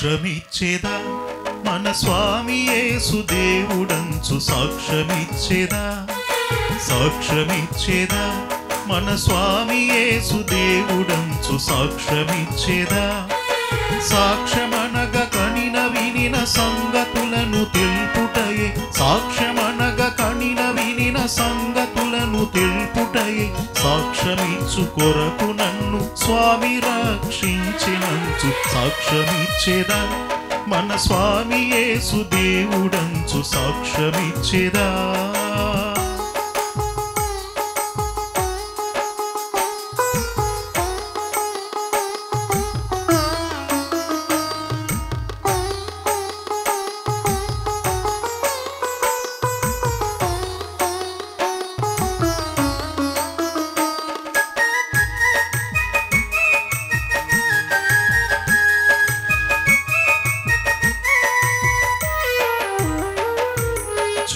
సాక్ష్యమిచ్చేదా మన స్వామి యేసు దేవుడంచు సాక్ష్యమిచ్చేదా సాక్ష్యమిచ్చేదా మన స్వామి యేసు దేవుడంచు సాక్ష్యమిచ్చేదా సాక్ష్యమనగ కనిన వినిన సంగతులను తెలుపుటయే సాక్ష్యమనగ కనిన వినిన సంగతులను తెలుపుటయే సాక్ష్యమిచ్చు కొరకు నన్ను స్వామి రక్షించినంచు సాక్ష్యమిచ్చేదా మన స్వామి యేసు దేవుడంచు సాక్ష్యమిచ్చేదా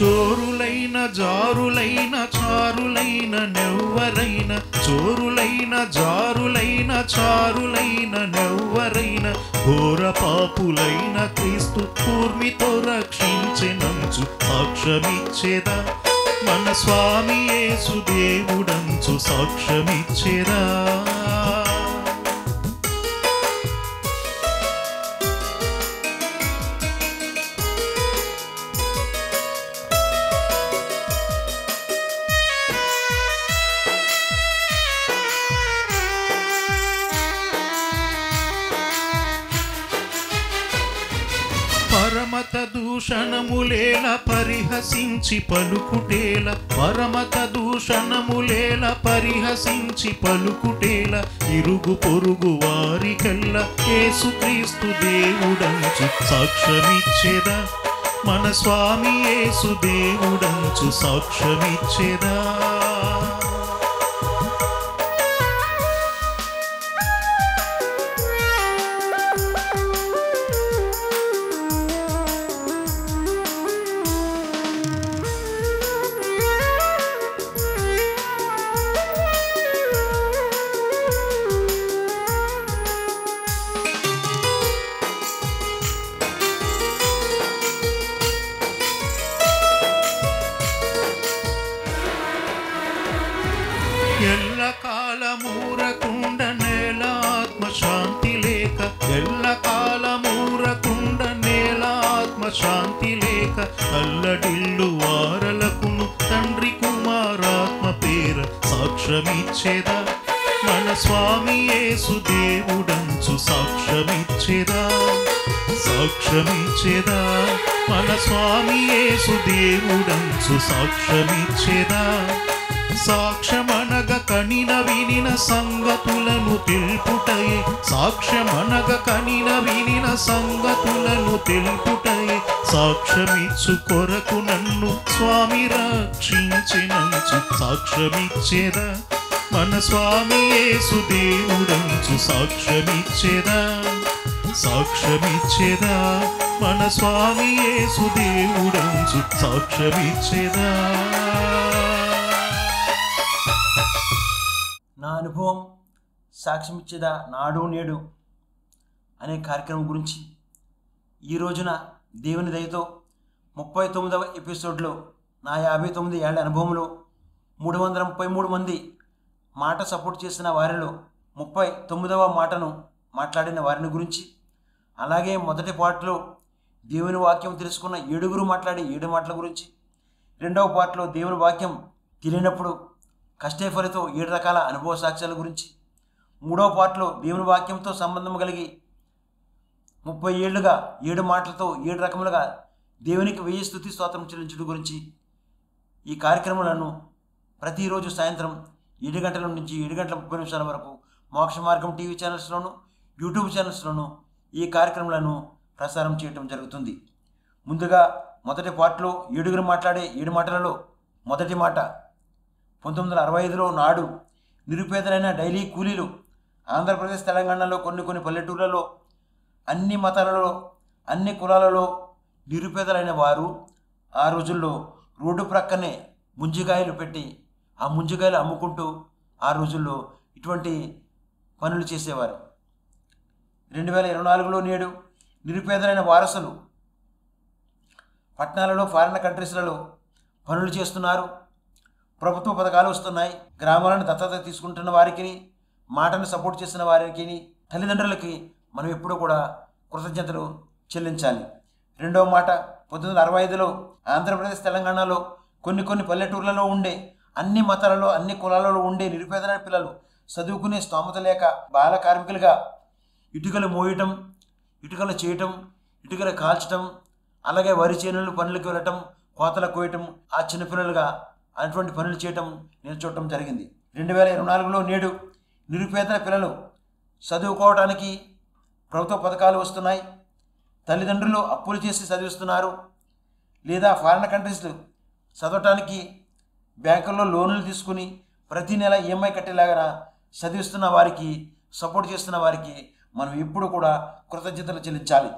చోరులైన జారులైన చారులైన నెవ్వరైన చోరులైన జారులైన చారులైన నెవ్వరైన ఘోర పాపులైన క్రీస్తు కూర్మితో రక్షించెనంచు సాక్ష్యమిచ్చేదా మన స్వామి యేసు దేవుడంచు సాక్ష్యమిచ్చేదా పరమత దూషణములేల పరిహసించి పలుకుటేల పరమత దూషణములేల పరిహసించి పలుకుటేల ఇరుగు పొరుగు వారికల్లా యేసుక్రీస్తు దేవుడంచు సాక్ష్యమిచ్చేదా మన స్వామి యేసు దేవుడంచు సాక్ష్యమిచ్చేదా ఎల్ల కాలమూరకుండ నేల ఆత్మశాంతి లేక ఎల్ల కాలమూరకుండ నేల ఆత్మశాంతి లేక అల్లడిల్లు వారలకును తండ్రి కుమారాత్మ పేర సాక్ష్యమిచ్చేదా మన స్వామి యేసు దేవుడంచు సాక్ష్యమిచ్చేదా సాక్ష్యమిచ్చేదా మన స్వామి యేసు దేవుడంచు సాక్ష్యమిచ్చేదా సాక్ష్యమనగ కనిన వినిన సంగతులను తెలుపుటయే సాక్ష్యమనగ కనిన వినిన సంగతులను తెలుపుటయే సాక్ష్యమిచ్చు కొరకు నన్ను స్వామి రక్షించినంచు సాక్ష్యమిచ్చేదా మన స్వామి యేసు దేవుడంచు సాక్ష్యమిచ్చేదా సాక్ష్యమిచ్చేదా మన స్వామి యేసు దేవుడంచు సాక్ష్యమిచ్చేదా నా అనుభవం సాక్ష్యమిచ్చేదా నాడు నేడు అనే కార్యక్రమం గురించి ఈ రోజున దేవుని దయతో 39వ ఎపిసోడ్లో నా 59 ఏళ్ల అనుభవంలో 333 మంది మాట సపోర్ట్ చేసిన వారిలో 39వ మాటను మాట్లాడిన వారిని గురించి అలాగే మొదటి పార్ట్లో దేవుని వాక్యం తెలుసుకున్న 7గురు మాట్లాడి 7 మాటల గురించి రెండవ పార్ట్లో దేవుని వాక్యం తెలియనప్పుడు కష్టే ఫలితో 7 రకాల అనుభవ సాక్ష్యాల గురించి మూడవ పార్ట్లో దేవుని వాక్యంతో సంబంధం కలిగి 30 ఏళ్లుగా 7 మాటలతో 7 రకములుగా దేవునికి 1000 స్తుతి స్తోత్రం చెల్లించడం గురించి ఈ కార్యక్రమాలను ప్రతిరోజు సాయంత్రం 7 గంటల నుంచి 7 గంటల 30 నిమిషాల వరకు మోక్ష మార్గం టీవీ ఛానల్స్లోను యూట్యూబ్ ఛానల్స్లోను ఈ కార్యక్రమాలను ప్రసారం చేయడం జరుగుతుంది. ముందుగా మొదటి పార్ట్లో 7గురు మాట్లాడే 7 మాటలలో మొదటి మాట 1965లో నాడు నిరుపేదలైన డైలీ కూలీలు ఆంధ్రప్రదేశ్ తెలంగాణలో కొన్ని పల్లెటూళ్ళలో అన్ని మతాలలో అన్ని కులాలలో నిరుపేదలైన వారు ఆ రోజుల్లో రోడ్డు ప్రక్కనే ముంజికాయలు పెట్టి ఆ ముంజికాయలు అమ్ముకుంటూ ఆ రోజుల్లో ఇటువంటి పనులు చేసేవారు. 2024లో నేడు నిరుపేదలైన వారసులు పట్టణాలలో ఫారిన్ కంట్రీస్లలో పనులు చేస్తున్నారు. ప్రభుత్వ పథకాలు వస్తున్నాయి. గ్రామాలను దత్తత తీసుకుంటున్న వారికి, మాటను సపోర్ట్ చేస్తున్న వారికి, తల్లిదండ్రులకి మనం ఎప్పుడూ కూడా కృతజ్ఞతలు చెల్లించాలి. రెండవ మాట, 1965లో ఆంధ్రప్రదేశ్ తెలంగాణలో కొన్ని పల్లెటూర్లలో ఉండే అన్ని మతాలలో అన్ని కులాలలో ఉండే నిరుపేదలైన పిల్లలు చదువుకునే స్తోమత లేక బాల కార్మికులుగా ఇటుకలు మోయటం, ఇటుకలు చేయటం, ఇటుకలు కాల్చటం, అలాగే వరి చేనులు పనులకు వెళ్ళటం, కోతలు కోయటం, ఆ చిన్నపిల్లలుగా అటువంటి పనులు చేయటం నేను చూడటం జరిగింది. 2024లో నేడు నిరుపేదల పిల్లలు చదువుకోవడానికి ప్రభుత్వ పథకాలు వస్తున్నాయి. తల్లిదండ్రులు అప్పులు చేసి చదివిస్తున్నారు, లేదా ఫారిన్ కంట్రీస్లు చదవటానికి బ్యాంకుల్లో లోన్లు తీసుకుని ప్రతి నెల ఈఎంఐ కట్టేలాగా చదివిస్తున్న వారికి, సపోర్ట్ చేస్తున్న వారికి మనం ఎప్పుడు కూడా కృతజ్ఞతలు చెల్లించాలి.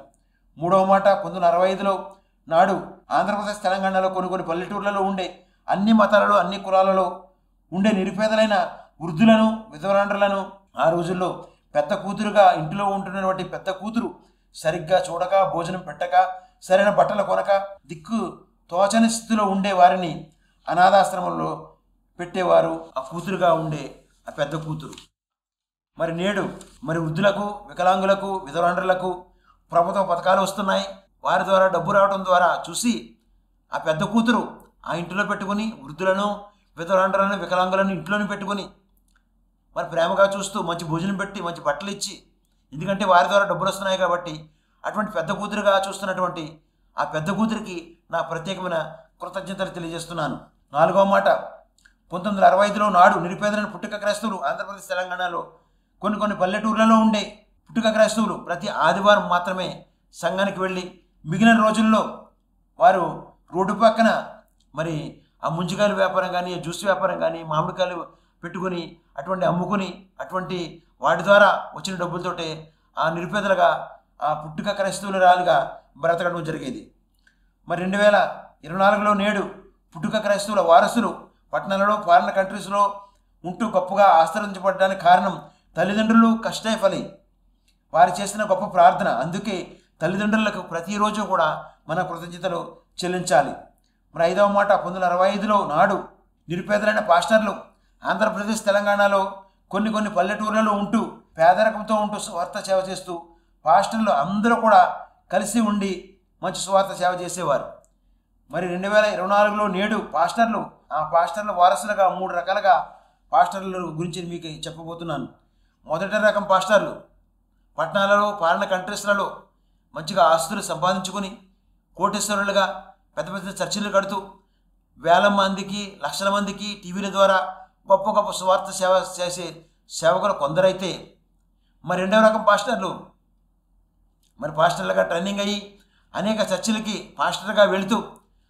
మూడవ మాట, 1965లో నాడు ఆంధ్రప్రదేశ్ తెలంగాణలో కొన్ని పల్లెటూర్లలో ఉండే అన్ని మతాలలో అన్ని కులాలలో ఉండే నిరుపేదలైన వృద్ధులను, విధవరాండ్రులను ఆ రోజుల్లో పెద్ద కూతురుగా ఇంటిలో ఉంటున్నటువంటి పెద్ద కూతురు సరిగ్గా చూడక, భోజనం పెట్టక, సరైన బట్టలు కొనక, దిక్కు తోచని స్థితిలో ఉండే వారిని అనాథాశ్రమంలో పెట్టేవారు ఆ కూతురుగా ఉండే ఆ పెద్ద కూతురు. మరి నేడు వృద్ధులకు, వికలాంగులకు, విధవరాండ్రులకు ప్రభుత్వ పథకాలు వస్తున్నాయి. వారి ద్వారా డబ్బు రావడం ద్వారా చూసి ఆ పెద్ద కూతురు ఆ ఇంటిలో పెట్టుకుని వృద్ధులను, విధవరాండ్రులను, వికలాంగులను ఇంట్లోనే పెట్టుకుని మరి ప్రేమగా చూస్తూ మంచి భోజనం పెట్టి మంచి బట్టలు ఇచ్చి, ఎందుకంటే వారి ద్వారా డబ్బులు వస్తున్నాయి కాబట్టి అటువంటి పెద్ద కూతురుగా చూస్తున్నటువంటి ఆ పెద్ద కూతురికి నా ప్రత్యేకమైన కృతజ్ఞతలు తెలియజేస్తున్నాను. నాలుగవ మాట, 1965లో నాడు నిరుపేదలైన పుట్టుక క్రైస్తవులు ఆంధ్రప్రదేశ్ తెలంగాణలో కొన్ని పల్లెటూర్లలో ఉండే పుట్టుక క్రైస్తవులు ప్రతి ఆదివారం మాత్రమే సంఘానికి వెళ్ళి మిగిలిన రోజుల్లో వారు రోడ్డు పక్కన మరి ఆ ముంజికాయల వ్యాపారం కానీ, జ్యూస్ వ్యాపారం కానీ, మామిడికాయలు పెట్టుకుని అటువంటి అమ్ముకుని అటువంటి వాటి ద్వారా వచ్చిన డబ్బులతోటే ఆ నిరుపేదలుగా ఆ పుట్టుక క్రైస్తవులుగా బ్రతకడం జరిగేది. మరి 2024లో నేడు పుట్టుక క్రైస్తవుల వారసులు పట్టణాలలో ఫారిన్ కంట్రీస్లో ఉంటూ గొప్పగా ఆశ్రయించబడడానికి కారణం తల్లిదండ్రులు కష్టే ఫలి, వారు చేసిన గొప్ప ప్రార్థన. అందుకే తల్లిదండ్రులకు ప్రతిరోజు కూడా మన కృతజ్ఞతలు చెల్లించాలి. మరి ఐదవ మాట, 1965లో నాడు నిరుపేదలైన పాస్టర్లు ఆంధ్రప్రదేశ్ తెలంగాణలో కొన్ని పల్లెటూర్లలో ఉంటూ పేదరికంతో ఉంటూ స్వార్థ సేవ చేస్తూ పాస్టర్లు అందరూ కూడా కలిసి ఉండి మంచి స్వార్థ సేవ చేసేవారు. మరి 2024లో నేడు పాస్టర్లు, ఆ పాస్టర్ల వారసులుగా 3 రకాలుగా పాస్టర్ల గురించి మీకు చెప్పబోతున్నాను. మొదటి రకం పాస్టర్లు పట్టణాలలో ఫారిన్ కంట్రీస్లలో మంచిగా ఆస్తులు సంపాదించుకొని కోటేశ్వరులుగా పెద్ద పెద్ద చర్చిలు కడుతూ వేల మందికి, లక్షల మందికి టీవీల ద్వారా గొప్ప స్వార్థ సేవ చేసే సేవకులు కొందరైతే, మరి రెండవ రకం పాస్టర్లు మరి పాస్టర్లుగా ట్రైనింగ్ అయ్యి అనేక చర్చిలకి పాస్టర్గా వెళుతూ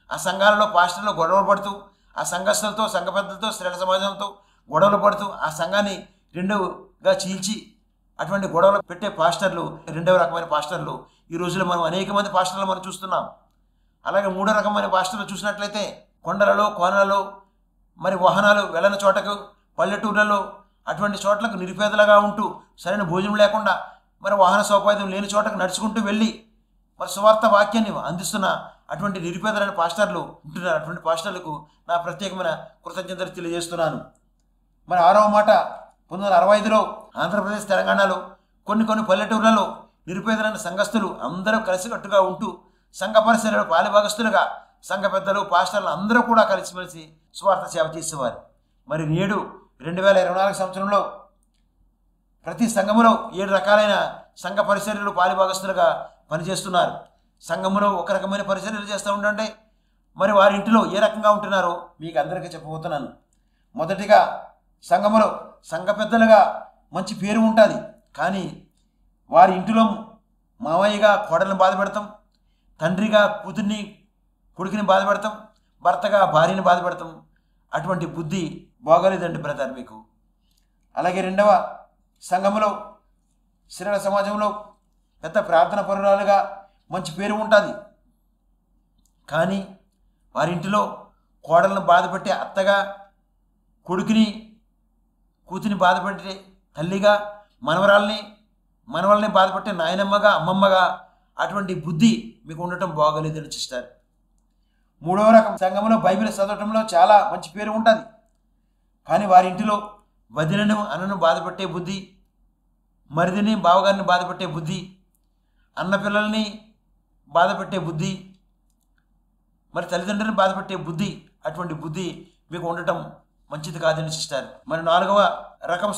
ఆ సంఘాలలో పాస్టర్లు గొడవలు పడుతూ ఆ సంఘస్థులతో, సంఘ పెద్దలతో, శ్రేణ సమాజంతో గొడవలు పడుతూ ఆ సంఘాన్ని రెండుగా చీల్చి అటువంటి గొడవలు పెట్టే పాస్టర్లు రెండవ రకమైన పాస్టర్లు ఈ రోజుల్లో మనం అనేక మంది పాస్టర్లు మనం చూస్తున్నాం. అలాగే మూడో రకమైన పాస్టర్లు చూసినట్లయితే కొండలలో, కోనలలో, మరి వాహనాలు వెళ్ళని చోటకు, పల్లెటూర్లలో అటువంటి చోట్లకు నిరుపేదలుగా ఉంటూ సరైన భోజనం లేకుండా మరి వాహన సౌకర్యం లేని చోటకు నడుచుకుంటూ వెళ్ళి మరి సువార్త వాక్యాన్ని అందిస్తున్న అటువంటి నిరుపేదలైన పాస్టర్లు ఉంటున్నారు. అటువంటి పాస్టర్లకు నా ప్రత్యేకమైన కృతజ్ఞతలు తెలియజేస్తున్నాను. మరి ఆరవ మాట, 1965లో ఆంధ్రప్రదేశ్ తెలంగాణలో కొన్ని పల్లెటూర్లలో నిరుపేదలైన సంఘస్థులు అందరూ కలిసికట్టుగా ఉంటూ సంఘ పరిసరాలు పాలిభాగస్తులుగా సంఘ పెద్దలు, పాస్టర్లు అందరూ కూడా కలిసిమెలిసి స్వార్థ సేవ చేసేవారు. మరి నేడు 2024 సంవత్సరంలో ప్రతి సంఘములో 7 రకాలైన సంఘ పరిసరాలు పాలిభాగస్తులుగా పనిచేస్తున్నారు. సంఘములో ఒక రకమైన పరిచర్యలు చేస్తూ ఉండండి. మరి వారి ఇంటిలో ఏ రకంగా ఉంటున్నారో మీకు అందరికీ చెప్పబోతున్నాను. మొదటిగా సంఘములో సంఘ పెద్దలుగా మంచి పేరు ఉంటుంది, కానీ వారి ఇంటిలో మామయ్యగా కోడలను బాధ పెడతాం, తండ్రిగా కూతుర్ని కొడుకుని బాధ పెడతాం, భర్తగా భార్యని బాధ పెడతాం. అటువంటి బుద్ధి బాగోలేదండి బ్రదర్ మీకు. అలాగే రెండవ సంఘములో శ్రేణ సమాజంలో పెద్ద ప్రార్థన పరురాలుగా మంచి పేరు ఉంటుంది, కానీ వారింటిలో కోడలను బాధపెట్టే అత్తగా, కొడుకుని కూతుని బాధపెట్టే తల్లిగా, మనవరాల్ని బాధపెట్టే నాయనమ్మగా, అమ్మమ్మగా అటువంటి బుద్ధి మీకు ఉండటం బాగోలేదని సిస్టర్. మూడవ రకం సంఘంలో బైబిల్ చదవటంలో చాలా మంచి పేరు ఉంటుంది, కానీ వారి ఇంటిలో వదినను అన్నను బాధపెట్టే బుద్ధి, మరిదిని బావగారిని బాధపెట్టే బుద్ధి, అన్న పిల్లల్ని బాధపెట్టే బుద్ధి, మరి తల్లిదండ్రులను బాధపెట్టే బుద్ధి, అటువంటి బుద్ధి మీకు ఉండటం మంచిది కాదని సిస్టర్. మరి నాలుగవ రకం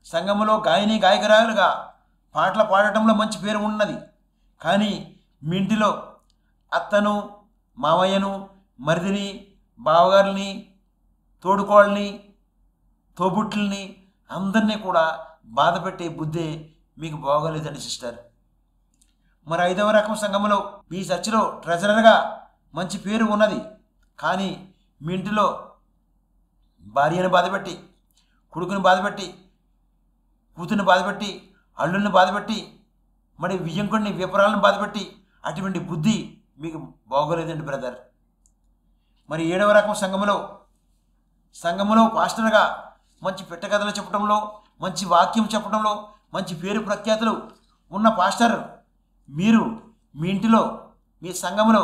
సంఘములో గాయని గాయకురాలుగా పాటలు పాడటంలో మంచి పేరు ఉన్నది, కానీ మీ ఇంటిలో అత్తను మామయ్యను మరిదిని బావగారిని తోడుకోళ్ళని తోబుట్లని అందరినీ కూడా బాధపెట్టే బుద్ధే మీకు బాగోలేదండి సిస్టర్. మరి ఐదవ రకం సంఘములో మీ చర్చిలో ట్రెజరర్గా మంచి పేరు ఉన్నది, కానీ మీ ఇంటిలో భార్యను బాధపెట్టి కొడుకుని బాధపెట్టి కూతుర్ని బాధపెట్టి అల్లుల్ని బాధపెట్టి మరి వియ్యంకుడిని విపరాలను బాధపెట్టి అటువంటి బుద్ధి మీకు బాగోలేదండి బ్రదర్. మరి ఏడవ రకం సంఘములో పాస్టర్గా మంచి పెట్టకథలు చెప్పడంలో మంచి వాక్యం చెప్పడంలో మంచి పేరు ప్రఖ్యాతులు ఉన్న పాస్టర్ మీరు మీ ఇంటిలో మీ సంఘములో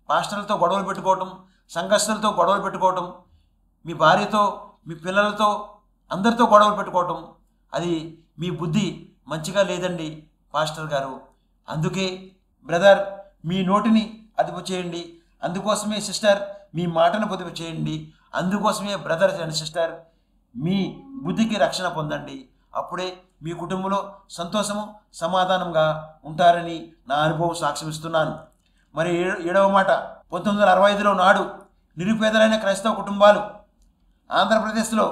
పాస్టర్లతో గొడవలు పెట్టుకోవటం, సంఘస్థులతో గొడవలు పెట్టుకోవటం, మీ భార్యతో మీ పిల్లలతో అందరితో గొడవలు పెట్టుకోవటం, అది మీ బుద్ధి మంచిగా లేదండి పాస్టర్ గారు. అందుకే బ్రదర్ మీ నోటిని అదుపు చేయండి, అందుకోసమే సిస్టర్ మీ మాటను పొదుపు చేయండి, అందుకోసమే బ్రదర్ అండ్ సిస్టర్ మీ బుద్ధికి రక్షణ పొందండి. అప్పుడే మీ కుటుంబంలో సంతోషము సమాధానంగా ఉంటారని నా అనుభవం సాక్ష్యమిస్తున్నాను. మరి ఏడవ మాట 1965లో నాడు నిరుపేదలైన క్రైస్తవ కుటుంబాలు ఆంధ్రప్రదేశ్లో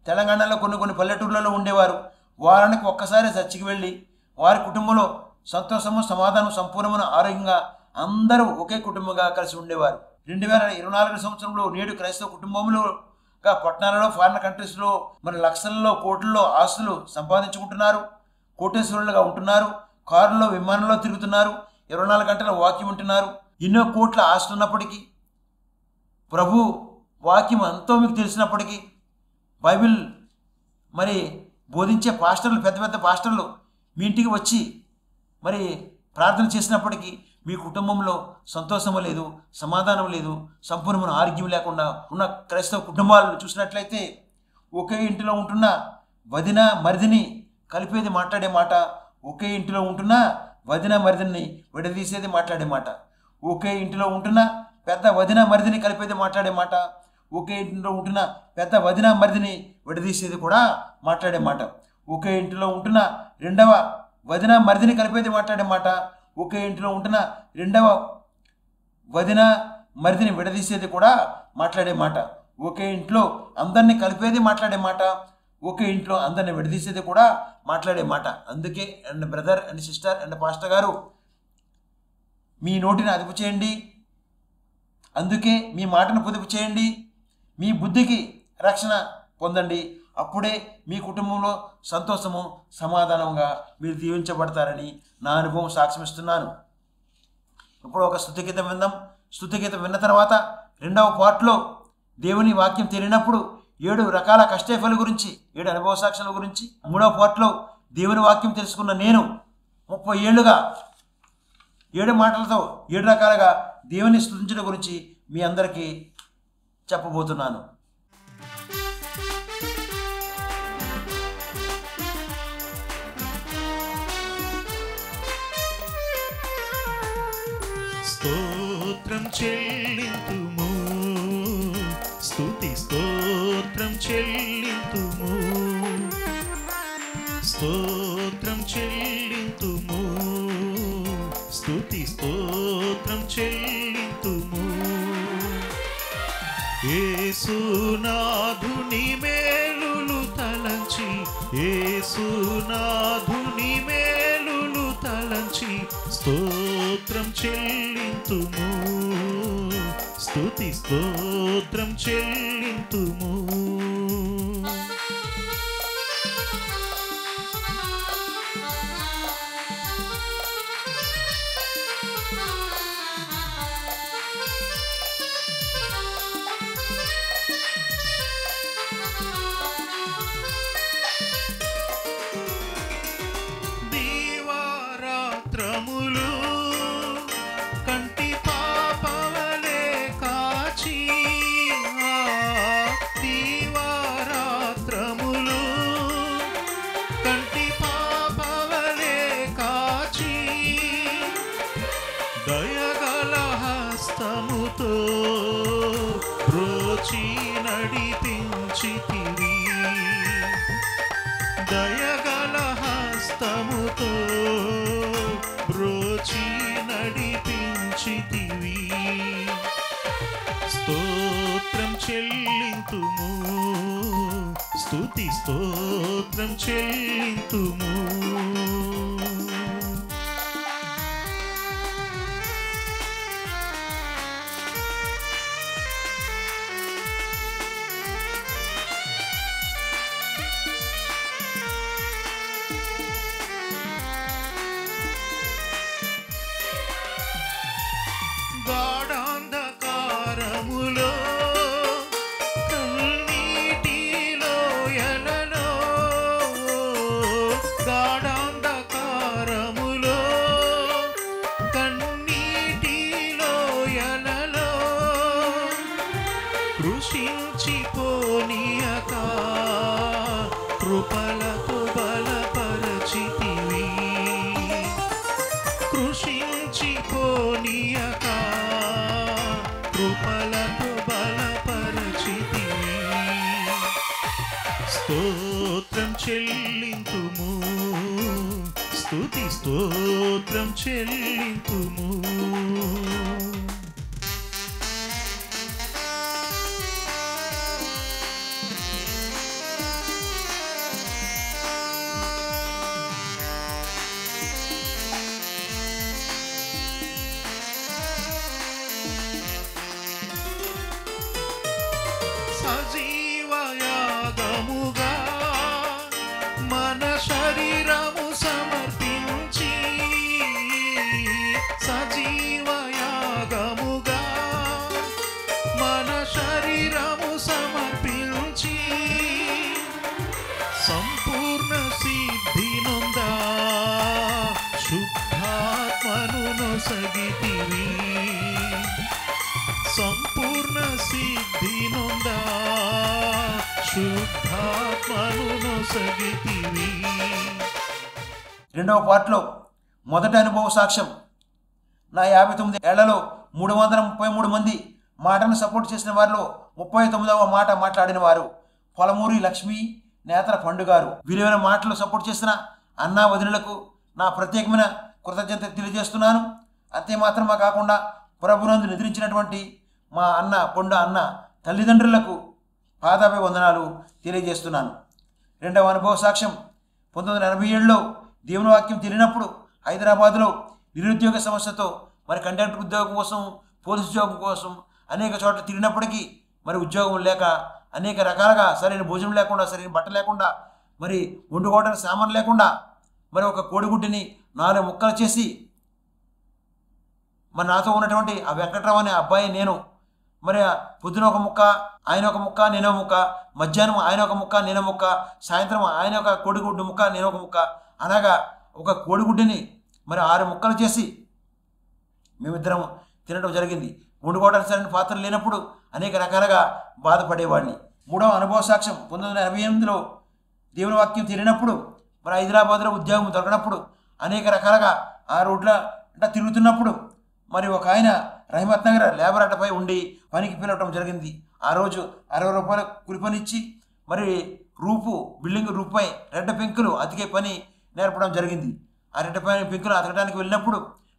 తెలంగాణలో కొన్ని పల్లెటూర్లలో ఉండేవారు. వారానికి ఒక్కసారి చర్చికి వెళ్ళి వారి కుటుంబంలో సంతోషము సమాధానం సంపూర్ణమైన ఆరోగ్యంగా అందరూ ఒకే కుటుంబంగా కలిసి ఉండేవారు. 2024 సంవత్సరంలో నేడు క్రైస్తవ కుటుంబములుగా పట్టణాలలో ఫారిన్ కంట్రీస్లో మరి లక్షల్లో కోట్లలో ఆస్తులు సంపాదించుకుంటున్నారు, కోటేశ్వరులుగా ఉంటున్నారు, కారులో విమానంలో తిరుగుతున్నారు, 24 గంటల వాక్యం ఉంటున్నారు. ఎన్నో కోట్ల ఆస్తులు ఉన్నప్పటికీ, ప్రభు వాక్యం ఎంతో మీకు తెలిసినప్పటికీ, బైబిల్ మరి బోధించే పాస్టర్లు పెద్ద పెద్ద పాస్టర్లు మీ ఇంటికి వచ్చి మరి ప్రార్థన చేసినప్పటికీ మీ కుటుంబంలో సంతోషము లేదు, సమాధానం లేదు, సంపూర్ణమైన ఆరోగ్యం లేకుండా ఉన్న క్రైస్తవ కుటుంబాలను చూసినట్లయితే ఒకే ఇంటిలో ఉంటున్న వదిన మరిదిని కలిపేది మాట్లాడే మాట, ఒకే ఇంటిలో ఉంటున్న వదిన మరిదిని విడదీసేది మాట్లాడే మాట, ఒకే ఇంటిలో ఉంటున్న పెద్ద వదిన మరిదిని కలిపేది మాట్లాడే మాట, ఒకే ఇంటిలో ఉంటున్న పెద్ద వదిన మరిదిని విడదీసేది కూడా మాట్లాడే మాట, ఒకే ఇంటిలో ఉంటున్న రెండవ వదిన మరిదిని కలిపేది మాట్లాడే మాట, ఒకే ఇంటిలో ఉంటున్న రెండవ వదిన మరిదిని విడదీసేది కూడా మాట్లాడే మాట, ఒకే ఇంట్లో అందరినీ కలిపేది మాట్లాడే మాట, ఒకే ఇంట్లో అందరిని విడదీసేది కూడా మాట్లాడే మాట. అందుకే and brother and sister and pastor గారు మీ నోటిని అదుపు చేయండి, అందుకే మీ మాటను పొదుపు చేయండి, మీ బుద్ధికి రక్షణ పొందండి. అప్పుడే మీ కుటుంబంలో సంతోషము సమాధానంగా మీరు దీవించబడతారని నా అనుభవం సాక్ష్యమిస్తున్నాను. ఇప్పుడు ఒక స్తుతిగీతం విందాం. స్తుతిగీతం విన్న తర్వాత రెండవ పార్ట్లో దేవుని వాక్యం తెలియనప్పుడు 7 రకాల కష్టఫల గురించి 7 అనుభవ సాక్ష్యాల గురించి, మూడవ పార్ట్లో దేవుని వాక్యం తెలుసుకున్న నేను 30 ఏళ్ళుగా 7 మాటలతో 7 రకాలుగా దేవుని స్తుతించడం గురించి మీ అందరికీ చెప్పబోతున్నాను. స్తోత్రం చెల్లింతుము, స్తుతి స్తోత్రం చెల్లింతుము, స్తోత్రం చెల్లింతుము, స్తుతి స్తోత్రం చెల్లింతుము. యేసునాథుని మేలులు తలంచి, యేసునాథుని మేలులు తలంచి స్తోత్రం చెల్లింతుము, స్తుతి స్తోత్రం చెల్లింతుము. హస్తముతో బ్రోచి నడిపించితివి దయగల హస్తముతో బ్రోచి నడిపించితివి స్తోత్రం చెల్లింతుము స్తుతి స్తోత్రం చెల్లింతుము గాఢాంధకారములో కన్నీటిలో ఎలలో గాఢాంధకారములో కన్నీటిలో ఎలలో కృషించిపోనీయక కృపలతో బలపరచితివి కృషించిపోనీయక కృపలతో బలపరచితివి స్తోత్రం చెల్లింతుము స్తుతి స్తోత్రం చెల్లింతుము సజీవయాగముగా మన శరీరము సమర్పించి సజీవయాగముగా మన శరీరము సమర్పించి సంపూర్ణ సిద్ధి నొందా శుద్ధాత్మను నొసగితివి సంపూర్ణ సిద్ధి నొందా శుద్ధాత్మను నొసగితివి రెండవ పార్ట్లో మొదటి అనుభవ సాక్ష్యం నా 59 ఏళ్లలో 333 మంది మాటను సపోర్ట్ చేసిన వారిలో 39వ మాట మాట్లాడిన వారు పొలమూరి లక్ష్మి నేతల పండుగారు విలువైన మాటలు సపోర్ట్ చేసిన అన్నా వదినలకు నా ప్రత్యేకమైన కృతజ్ఞత తెలియజేస్తున్నాను. అంతేమాత్రమే కాకుండా ప్రభునందు నిద్రించినటువంటి మా అన్న పొండ అన్న తల్లిదండ్రులకు పాదాభివందనాలు తెలియజేస్తున్నాను. రెండవ అనుభవ సాక్ష్యం 1987లో దేవుని వాక్యం తెలియనప్పుడు హైదరాబాద్లో నిరుద్యోగ సమస్యతో మరి కండక్టర్ ఉద్యోగం కోసం పోలీసు ఉద్యోగం కోసం అనేక చోట్ల తిరిగినప్పటికీ మరి ఉద్యోగం లేక అనేక రకాలుగా సరైన భోజనం లేకుండా సరైన బట్ట లేకుండా మరి వండుకోవడానికి సామాన్ లేకుండా మరి ఒక కోడిగుడ్డిని 4 ముక్కలు చేసి మరి నాతో ఉన్నటువంటి ఆ వెంకట్రావు అనే అబ్బాయి నేను మరి పొద్దున ఒక ముక్క ఆయన ఒక ముక్క నేనో ముక్క మధ్యాహ్నం ఆయన ఒక ముక్క నేనో ముక్క సాయంత్రం ఆయన ఒక కోడిగుడ్డు ముక్క నేను ఒక ముక్క అనగా ఒక కోడిగుడ్డుని మరి 6 ముక్కలు చేసి మేమిద్దరం తినడం జరిగింది. వండుకోవడానికి సరైన పాత్రలు లేనప్పుడు అనేక రకాలుగా బాధపడేవాడిని. మూడవ అనుభవ సాక్ష్యం 1988లో దేవుని వాక్యం తెలియనప్పుడు మరి హైదరాబాద్లో ఉద్యోగం దొరకనప్పుడు అనేక రకాలుగా ఆ రోడ్ల అంటే తిరుగుతున్నప్పుడు మరి ఒక ఆయన రహమత్ నగర్ లేబర్ అడ్డపై ఉండి పనికి పిలవటం జరిగింది. ఆ రోజు 60 రూపాయల కూలిపనిచ్చి మరి బిల్డింగ్ రూపుపై రెడ్డ పెంకులు అతికే పని నేర్పడం జరిగింది. ఆ రెడ్డ పెంకులు అతకడానికి వెళ్ళినప్పుడు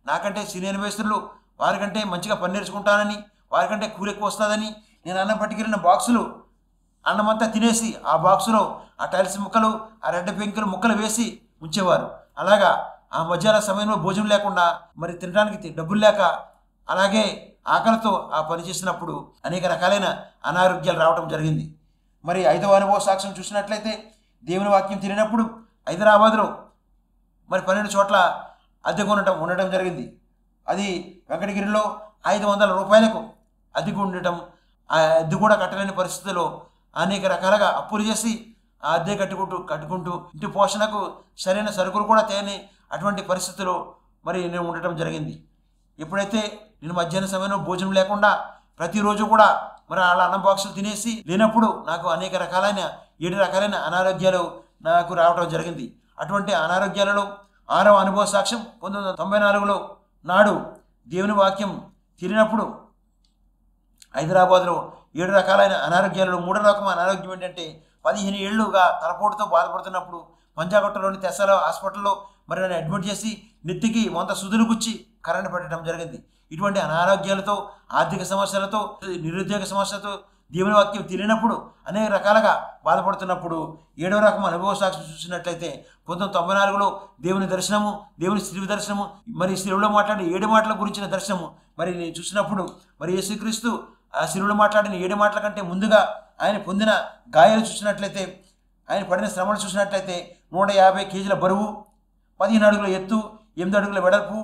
నాకంటే సీనియర్ మేస్త్రులు వారికంటే మంచిగా పని నేర్చుకుంటానని వారికంటే కూలి ఎక్కువ వస్తుందని నేను అన్నం పట్టుకెళ్ళిన బాక్సులు అన్నమంతా తినేసి ఆ బాక్సులో ఆ టైల్స్ ముక్కలు ఆ రెడ్డ పెంకులు ముక్కలు వేసి ఉంచేవారు. అలాగా ఆ మధ్యాహ్న సమయంలో భోజనం లేకుండా మరి తినడానికి డబ్బులు లేక అలాగే ఆకలితో ఆ పని చేసినప్పుడు అనేక రకాలైన అనారోగ్యాలు రావడం జరిగింది. మరి 5వ అనుభవ సాక్ష్యం చూసినట్లయితే దేవుని వాక్యం తెలియనప్పుడు హైదరాబాద్లో మరి 12 చోట్ల అద్దెకు ఉండటం జరిగింది. అది వెంకటగిరిలో 500 రూపాయలకు అద్దెకు ఉండటం, ఆ అద్దె కూడా కట్టలేని పరిస్థితుల్లో అనేక రకాలుగా అప్పులు చేసి ఆ అద్దె కట్టుకుంటూ ఇంటి పోషణకు సరైన సరుకులు కూడా తేని అటువంటి పరిస్థితుల్లో మరి నేను ఉండటం జరిగింది. ఎప్పుడైతే నేను మధ్యాహ్న సమయంలో భోజనం లేకుండా ప్రతిరోజు కూడా మరి అలా అన్నం బాక్సులు తినేసి లేనప్పుడు నాకు అనేక రకాలైన 7 రకాలైన అనారోగ్యాలు నాకు రావడం జరిగింది. అటువంటి అనారోగ్యాలలో 6వ అనుభవ సాక్ష్యం 1994లో నాడు దేవుని వాక్యం తెలియనప్పుడు హైదరాబాద్లో 7 రకాలైన అనారోగ్యాలలో 3వ రకం అనారోగ్యం ఏంటంటే 15 ఏళ్లుగా తలపోటుతో బాధపడుతున్నప్పుడు పంజాగుట్టలోని తెస్సాల హాస్పిటల్లో మరి నన్ను అడ్మిట్ చేసి నెత్తికి 100 సూదులు గుచ్చి కరెంట్ పెట్టడం జరిగింది. ఇటువంటి అనారోగ్యాలతో, ఆర్థిక సమస్యలతో, నిరుద్యోగ సమస్యలతో, దేవుని వాక్యం తెలియనప్పుడు అనేక రకాలుగా బాధపడుతున్నప్పుడు 7వ రకం అనుభవ సాక్షి చూసినట్లయితే 1994లో దేవుని దర్శనము, దేవుని శిలువ దర్శనము, మరి శిలువలో మాట్లాడిన 7 మాటల గురించిన దర్శనము మరి నేను చూసినప్పుడు మరి యేసుక్రీస్తు ఆ శిలువలో మాట్లాడిన 7 మాటల కంటే ముందుగా ఆయన పొందిన గాయాలు చూసినట్లయితే, ఆయన పడిన శ్రమలు చూసినట్లయితే 150 కేజీల బరువు, 15 అడుగుల ఎత్తు, 8 అడుగుల వెడల్పు,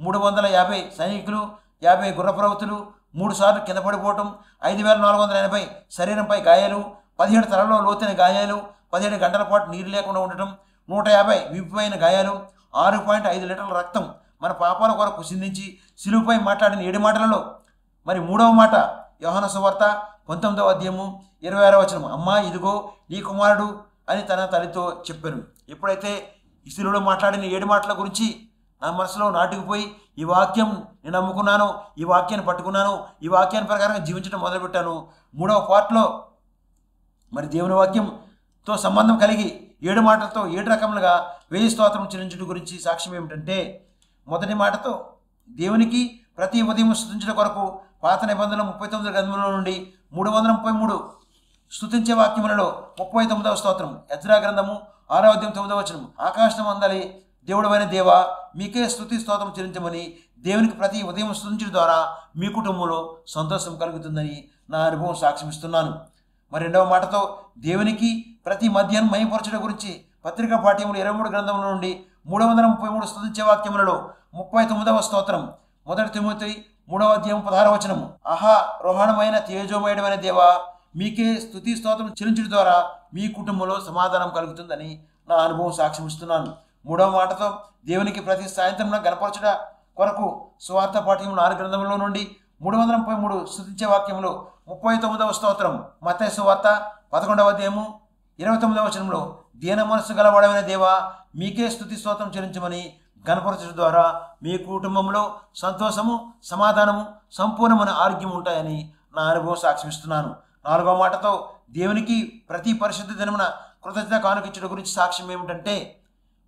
350 సైనికులు, 50 గుర్రపురవతులు, 3 సార్లు కింద పడిపోవటం, 5480 శరీరంపై గాయాలు, 17 తలలో లోతైన గాయాలు, 17 గంటల పాటు నీరు లేకుండా ఉండటం, 150 వీపుపైన గాయాలు, 6.5 లీటర్ల రక్తం మన పాపాల కొరకు సిందించి శిలువపై మాట్లాడిన 7 మాటలలో మరి 3వ మాట యోహాను సువార్త 19వ అధ్యాయము 26వ వచనం, అమ్మా ఇదిగో నీ కుమారుడు అని తన తల్లితో చెప్పాను. ఎప్పుడైతే ఈ శిలువలో మాట్లాడిన 7 మాటల గురించి నా మనసులో నాటుకుపోయి ఈ వాక్యం నేను నమ్ముకున్నాను, ఈ వాక్యాన్ని పట్టుకున్నాను, ఈ వాక్యాన్ని ప్రకారంగా జీవించడం మొదలుపెట్టాను. 3వ పార్ట్లో మరి దేవుని వాక్యంతో సంబంధం కలిగి 7 మాటలతో 7 రకములుగా 1000 స్తోత్రం చెల్లించడం గురించి సాక్ష్యం ఏమిటంటే, మొదటి మాటతో దేవునికి ప్రతి ఉదయం స్తుతించడం కొరకు పాత నిబంధనలు 39 గ్రంథముల నుండి 333 స్తుతించే వాక్యములలో 39వ స్తోత్రం, ఎజ్రా గ్రంథము 6వ అధ్యాయం 9వ వచనం, ఆకాశం అందలి దేవుడైన దేవా మీకే స్తుతి స్తోత్రం చెల్లించమని దేవునికి ప్రతి ఉదయం స్తుతించడం ద్వారా మీ కుటుంబంలో సంతోషం కలుగుతుందని నా అనుభవం సాక్ష్యమిస్తున్నాను. మరి 2వ మాటతో దేవునికి ప్రతి మధ్యాహ్నం మహిమపరచడం గురించి పత్రికా పాఠ్యములు 23 గ్రంథముల నుండి 333 స్తుతించే వాక్యములలో 39వ స్తోత్రం, 1 తిమోతి 3వ అధ్యాయం 16వ వచనము, ఆహా రోహణమైన తేజోమయుడమైన దేవా మీకే స్తుతి స్తోత్రం చెల్లించడం ద్వారా మీ కుటుంబంలో సమాధానం కలుగుతుందని నా అనుభవం సాక్ష్యమిస్తున్నాను. 3వ మాటతో దేవునికి ప్రతి సాయంత్రం గణపరచుట కొరకు సువార్త పాఠ్యములు 6 గ్రంథముల నుండి 333 స్తుతించే వాక్యములు 39వ స్తోత్రం, మత్తయి సువార్త 11వ అధ్యాయము 29వ వచనంలో దీన మనస్సు గలవాడమైన దేవా మీకే స్తుతి స్తోత్రం చెల్లించమని గణపరచడం ద్వారా మీ కుటుంబంలో సంతోషము, సమాధానము, సంపూర్ణమైన ఆరోగ్యం ఉంటాయని నా అనుభవం సాక్ష్యమిస్తున్నాను. 4వ మాటతో దేవునికి ప్రతి పరిశుద్ధ దినమున కృతజ్ఞత కానుకించడం గురించి సాక్ష్యం ఏమిటంటే,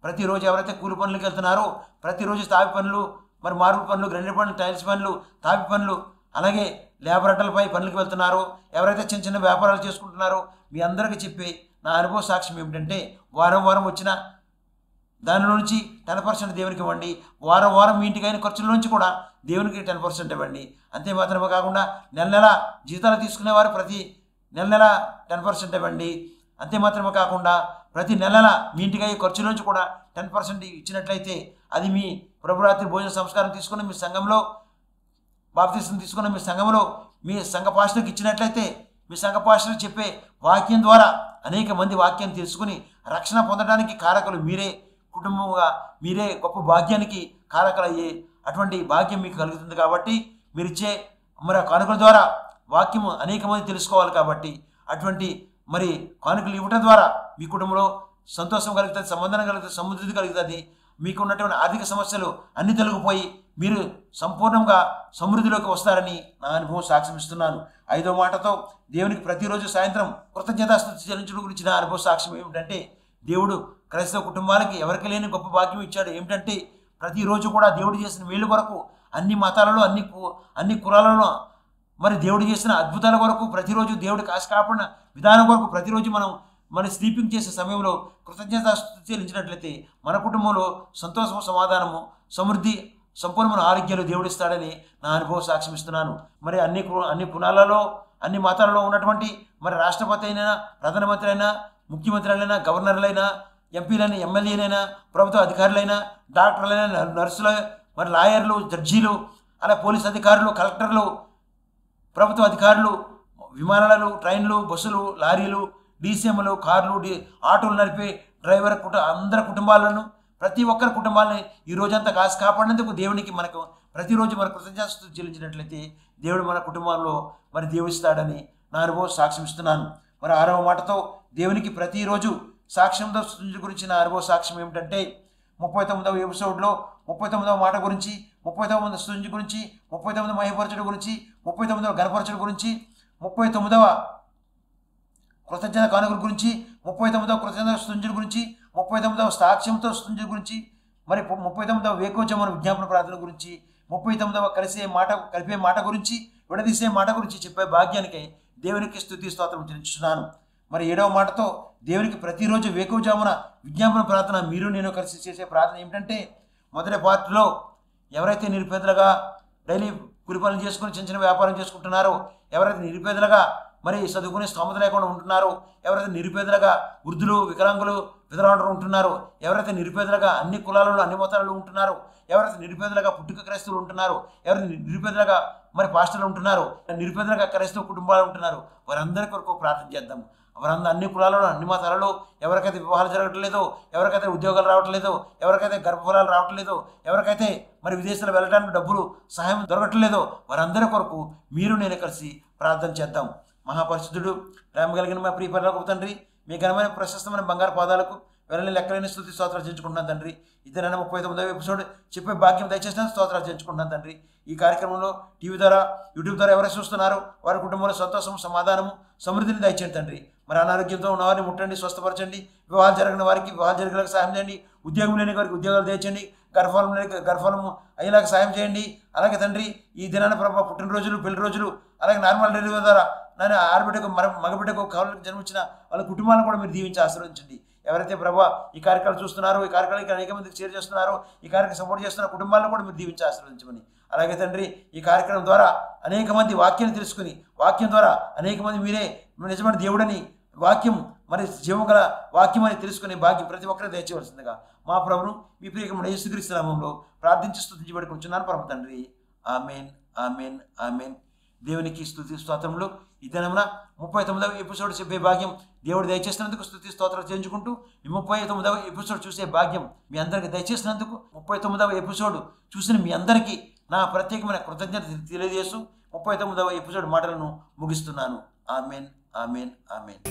ప్రతిరోజు ఎవరైతే కూలి పనులకు వెళ్తున్నారో, ప్రతిరోజు తాపి పనులు, మరి మార్పుల పనులు, గ్రైండర్ పనులు, టైల్స్ పనులు, తాపి పనులు, అలాగే లేబర్ అడ్డలపై పనులకు వెళ్తున్నారో, ఎవరైతే చిన్న చిన్న వ్యాపారాలు చేసుకుంటున్నారో మీ అందరికీ చెప్పి నా అనుభవ సాక్ష్యం ఏమిటంటే, వారం వారం వచ్చిన దానిలో నుంచి 10% దేవునికి ఇవ్వండి, వారం వారం మీ ఇంటికి అయిన ఖర్చుల నుంచి కూడా దేవునికి 10% ఇవ్వండి. అంతే మాత్రమే కాకుండా నెల నెల జీతాలు తీసుకునేవారు ప్రతి నెల 10% ఇవ్వండి. అంతే మాత్రమే కాకుండా ప్రతి నెల మీ ఇంటికి అయ్యే ఖర్చుల నుంచి కూడా 10% ఇచ్చినట్లయితే అది మీ ప్రభురాత్రి భోజన సంస్కారం తీసుకుని మీ సంఘంలో బాప్తిసం తీసుకుని మీ సంఘంలో మీ సంఘ పాస్టర్కి ఇచ్చినట్లయితే మీ సంఘ పాస్టర్ చెప్పే వాక్యం ద్వారా అనేక మంది వాక్యాన్ని తెలుసుకుని రక్షణ పొందడానికి కారకులు మీరే, కుటుంబంగా మీరే గొప్ప భాగ్యానికి కారకులయ్యే అటువంటి భాగ్యం మీకు కలుగుతుంది. కాబట్టి మీరు ఇచ్చే మరి కానుకల ద్వారా వాక్యము అనేక మంది తెలుసుకోవాలి. కాబట్టి అటువంటి మరి కానుకలు ఇవ్వటం ద్వారా మీ కుటుంబంలో సంతోషం కలుగుతుంది, సమాధానం కలుగుతుంది, సమృద్ధి కలుగుతుంది. మీకు ఉన్నటువంటి ఆర్థిక సమస్యలు అన్ని తొలగిపోయి మీరు సంపూర్ణంగా సమృద్ధిలోకి వస్తారని నా అనుభవం సాక్ష్యమిస్తున్నాను. 5వ మాటతో దేవునికి ప్రతిరోజు సాయంత్రం కృతజ్ఞతాస్తుతి చెల్లించడం గురించి నా అనుభవ సాక్ష్యం ఏమిటంటే, దేవుడు క్రైస్తవ కుటుంబాలకి ఎవరికి లేని గొప్ప భాగ్యం ఇచ్చాడు. ఏమిటంటే ప్రతిరోజు కూడా దేవుడు చేసిన మేలు కొరకు అన్ని మతాలలో అన్ని కులాలలో మరి దేవుడు చేసిన అద్భుతాల కొరకు ప్రతిరోజు దేవుడు కాపాడిన విధానం కొరకు ప్రతిరోజు మన స్లీపింగ్ చేసే సమయంలో కృతజ్ఞతాస్తుతి చెల్లించినట్లయితే మన కుటుంబంలో సంతోషము, సమాధానము, సమృద్ధి, సంపూర్ణమైన ఆరోగ్యాలు దేవుడు ఇస్తాడని నా అనుభవం సాక్ష్యమిస్తున్నాను. మరి అన్ని కులాలలో అన్ని మతాలలో ఉన్నటువంటి మరి రాష్ట్రపతి అయినా, ప్రధానమంత్రి అయినా, ముఖ్యమంత్రులైనా, గవర్నర్లైనా, ఎంపీలైనా, ఎమ్మెల్యేలైనా, ప్రభుత్వ అధికారులైనా, డాక్టర్లైనా, నర్సులు, మరి లాయర్లు, జడ్జీలు, అలా పోలీస్ అధికారులు, కలెక్టర్లు, ప్రభుత్వ అధికారులు, విమానాలు, ట్రైన్లు, బస్సులు, లారీలు, డీసీఎంలు, కార్లు, ఆటోలు నడిపే డ్రైవర్ అందరి కుటుంబాలను, ప్రతి ఒక్కరి కుటుంబాలని ఈ రోజంతా కాపాడినందుకు దేవునికి మనకు ప్రతిరోజు మన కృతజ్ఞతాస్తుతి చెల్లించినట్లయితే దేవుడు మన కుటుంబంలో మరి దేవుడిస్తాడని నా అనుభవం సాక్ష్యమిస్తున్నాను. మరి 6వ మాటతో దేవునికి ప్రతిరోజు సాక్ష్యంతో స్తుతి గురించి నా అనుభవ సాక్ష్యం ఏమిటంటే, 39వ ఎపిసోడ్లో 39వ మాట గురించి, 39వ స్తుతి గురించి, 39వ మహిమపరచుడు గురించి, 39వ ఘనపరచుడు గురించి, 39వ కృతజ్ఞత కానుకల గురించి, 39వ కృతజ్ఞత స్తుతి గురించి, 39వ సాక్ష్యంతో స్తుతి గురించి, మరి 39వ వేకోజమున విజ్ఞాపన ప్రార్థన గురించి, 39వ కలిపే మాట గురించి, విడదీసే మాట గురించి చెప్పే భాగ్యానికై దేవునికి స్తుతి స్తోత్రం చెల్లించుతున్నాను. మరి 7వ మాటతో దేవునికి ప్రతిరోజు వేకువజామున విజ్ఞాపన ప్రార్థన మీరు నేను కలిసి చేసే ప్రార్థన ఏమిటంటే, మొదటి పార్ట్లో ఎవరైతే నిరుపేదలుగా డైలీ కూలి పనులు చేసుకుని చిన్న చిన్న వ్యాపారం చేసుకుంటున్నారో, ఎవరైతే నిరుపేదలుగా మరి చదువుకునే స్తోమత లేకుండా ఉంటున్నారో, ఎవరైతే నిరుపేదలుగా వృద్ధులు వికలాంగులు విధరాండ్రు ఉంటున్నారో, ఎవరైతే నిరుపేదలుగా అన్ని కులాలలో అన్ని మతాలలో ఉంటున్నారో, ఎవరైతే నిరుపేదలుగా పుట్టుక క్రైస్తవులు ఉంటున్నారో, ఎవరైతే నిరుపేదలుగా మరి పాస్టర్లు ఉంటున్నారో, నిరుపేదలుగా క్రైస్తవ కుటుంబాలు ఉంటున్నారో, వారందరి కొరకు ప్రార్థన చేద్దాం. వారందరూ అన్ని కులాలలో అన్ని మతాలలో ఎవరికైతే వివాహాలు జరగట్లేదో, ఎవరికైతే ఉద్యోగాలు రావట్లేదో, ఎవరికైతే గర్భఫలాలు రావట్లేదో, ఎవరికైతే మరి విదేశాలు వెళ్ళడానికి డబ్బులు సహాయం దొరకట్లేదో, వారందరి కొరకు మీరు నేను కలిసి ప్రార్థన చేద్దాం. మహాపరిశుద్ధుడు ప్రేమ కలిగిన మా ప్రియ పరలోకపు తండ్రి, మీ ఘనమైన ప్రశస్తమైన బంగారు పాదాలకు వెళ్ళని లెక్కలేని స్తుతి స్తోత్రాలు చేయించుకుంటున్నాను తండ్రి. ఇద్దరైనా 39వ ఎపిసోడ్ చెప్పే భాగ్యం దయచేసిన స్తోత్రాలు చేయించుకుంటున్నాను తండ్రి. ఈ కార్యక్రమంలో టీవీ ద్వారా యూట్యూబ్ ద్వారా ఎవరైతే చూస్తున్నారో వారి కుటుంబంలో సంతోషం సమాధానము సమృద్ధిని దయచేయండి తండ్రి. మరి అనారోగ్యంతో ఉన్నవారిని ముట్టండి, స్వస్థపరచండి. వివాహాలు జరిగిన వారికి వివాహాలు జరిగేలాగా సహాయం చేయండి. ఉద్యోగం లేని వారికి ఉద్యోగాలు దయచేయండి. గర్భఫలం లేని గర్భఫలము అయ్యేలాగా సహాయం చేయండి. అలాగే తండ్రి ఈ దినాన ప్రభావ పుట్టినరోజులు పెళ్లి రోజులు అలాగే నార్మల్ డెలివరీ ద్వారా నేను ఆడబిడ్డకు మగబిడ్డకు కావాలని జన్మించిన వాళ్ళ కుటుంబాలను కూడా మీరు దీవించి ఆశీర్వదించండి. ఎవరైతే ప్రభావ ఈ కార్యక్రమాలు చూస్తున్నారో, ఈ కార్యక్రమానికి అనేక మందికి షేర్ చేస్తున్నారో, ఈ కార్యక్రమం సపోర్ట్ చేస్తున్న కుటుంబాలను కూడా మీరు దీవించి ఆశీర్వదించమని. అలాగే తండ్రి ఈ కార్యక్రమం ద్వారా అనేక మంది వాక్యాన్ని తెలుసుకుని, వాక్యం ద్వారా అనేక మంది మీరే నిజమైన దేవుడని, వాక్యం మరి జీవగల వాక్యం అని తెలుసుకునే భాగ్యం ప్రతి ఒక్కరు దయచేయవలసిందిగా మా ప్రభును మీ ప్రియకమైన యేసుక్రీస్తు నామములో ప్రార్థించి స్తుతించబడుకుంటున్నాను పరమ తండ్రి. Amen, amen, amen. దేవునికి స్తుతి స్తోత్రములు. ఈ దినమున 39వ ఎపిసోడ్ చెప్పే భాగ్యం దేవుడు దయచేసినందుకు స్తుతి స్తోత్రాలు చేయించుకుంటూ ఈ 39వ ఎపిసోడ్ చూసే భాగ్యం మీ అందరికీ దయచేసినందుకు 39వ ఎపిసోడ్ చూసిన మీ అందరికీ నా ప్రత్యేకమైన కృతజ్ఞత తెలియజేస్తూ 39వ ఎపిసోడ్ మాటలను ముగిస్తున్నాను. Amen, amen, amen.